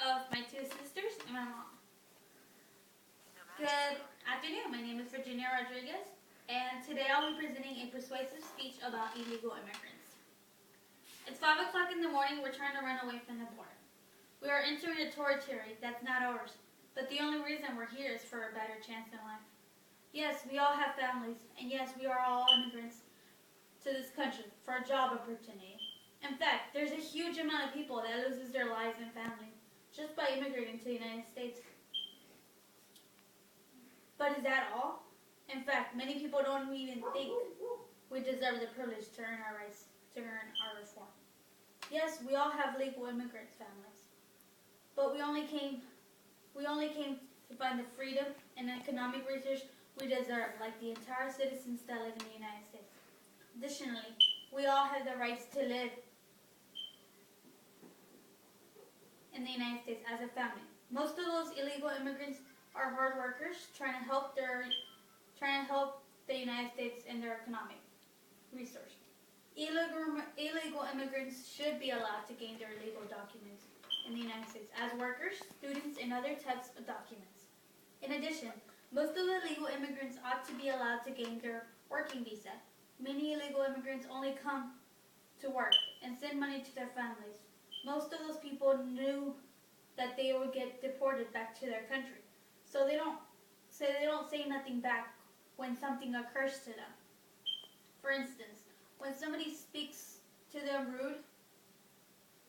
of my two sisters and my mom. Good afternoon. My name is Virginia Rodriguez, and today I'll be presenting a persuasive speech about illegal immigrants. It's 5 o'clock in the morning. We're trying to run away from the border. We are entering a territory that's not ours, but the only reason we're here is for a better chance in life. Yes, we all have families, and yes, we are all immigrants to this country for a job opportunity. In fact, there's a huge amount of people that loses their lives and family just by immigrating to the United States. But is that all? In fact, many people don't even think we deserve the privilege to earn our rights, to earn our reform. Yes, we all have legal immigrant families, but we only came to find the freedom and economic research we deserve, like the entire citizens that live in the United States. Additionally, we all have the rights to live in the United States as a family. Most of those illegal immigrants are hard workers trying to help the United States in their economic resource. Illegal immigrants should be allowed to gain their legal documents in the United States as workers, students, and other types of documents. In addition, most of the legal immigrants ought to be allowed to gain their working visa. Many illegal immigrants only come to work and send money to their families. Most of those people knew that they would get deported back to their country, so they don't say nothing back when something occurs to them. For instance, when somebody speaks to them rude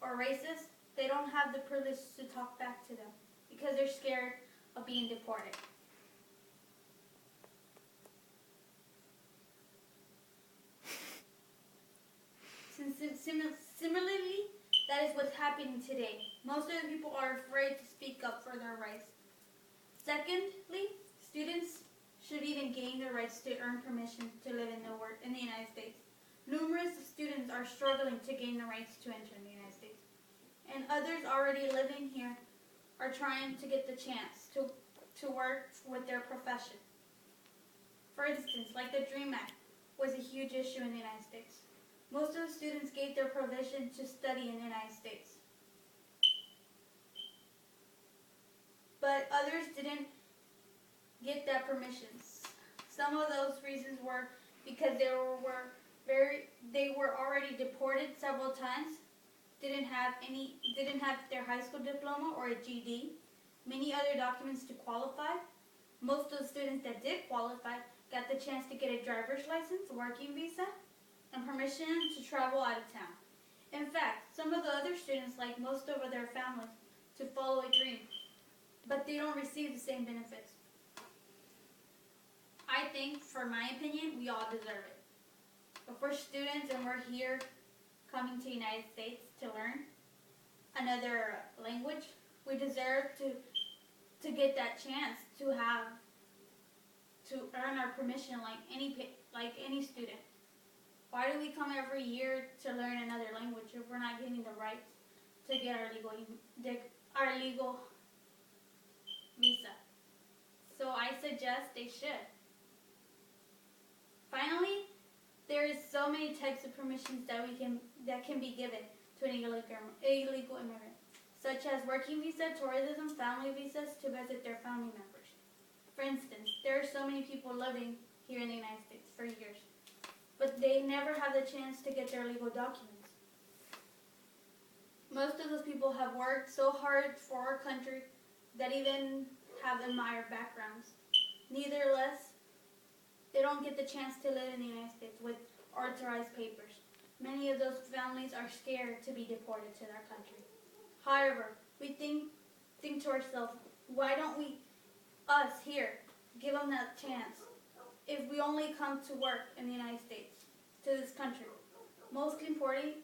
or racist, they don't have the privilege to talk back to them because they're scared of being deported. Similarly, that is what's happening today. Most of the people are afraid to speak up for their rights. Secondly, students should even gain the rights to earn permission to live in the United States. Numerous students are struggling to gain the rights to enter the United States, and others already living here are trying to get the chance to work with their profession. For instance, like the DREAM Act was a huge issue in the United States. Most of the students gave their provision to study in the United States, but others didn't get that permission. Some of those reasons were because they were already deported several times, didn't have their high school diploma or a GED, many other documents to qualify. Most of the students that did qualify got the chance to get a driver's license, working visa, and permission to travel out of town. In fact, some of the other students, like most of their families, to follow a dream, but they don't receive the same benefits. I think, for my opinion, we all deserve it. If we're students and we're here coming to the United States to learn another language, we deserve to get that chance to earn our permission like any student. Why do we come every year to learn another language if we're not getting the right to get our legal visa? So I suggest they should. Finally, there is so many types of permissions that can be given to an illegal immigrant, such as working visa, tourism, family visas to visit their family members. For instance, there are so many people living here in the United States for years, but they never have the chance to get their legal documents. Most of those people have worked so hard for our country that even have admired backgrounds. Nevertheless, they don't get the chance to live in the United States with authorized papers. Many of those families are scared to be deported to their country. However, we think to ourselves, why don't we, us here, give them that chance if we only come to work in the United States, to this country? Mostly important,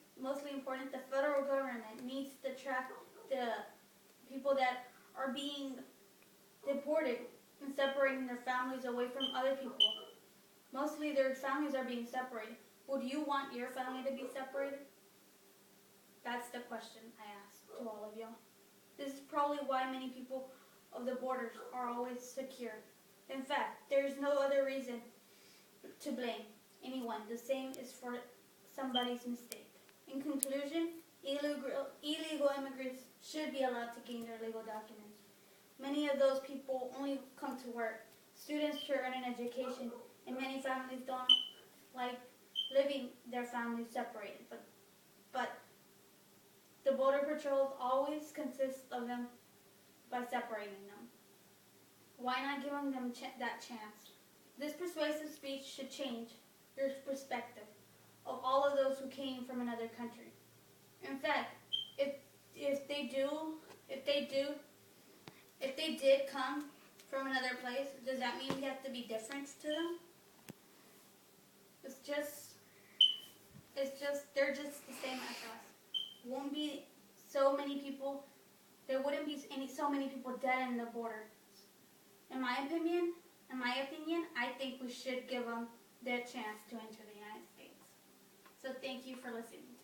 the federal government needs to track the people that are being deported and separating their families away from other people. Mostly their families are being separated. Would you want your family to be separated? That's the question I ask to all of y'all. This is probably why many people of the borders are always secure. In fact, there is no other reason to blame anyone. The same is for somebody's mistake. In conclusion, illegal immigrants should be allowed to gain their legal documents. Many of those people only come to work. Students to earn an education, and many families don't like living their families separated. But the Border Patrol always consists of them by separating them. Why not giving them that chance? This persuasive speech should change your perspective of all of those who came from another country. In fact, if they did come from another place, does that mean we have to be different to them? It's just they're just the same as us. Won't be so many people. There wouldn't be so many people dead in the border. In my opinion, I think we should give them their chance to enter the United States. So thank you for listening.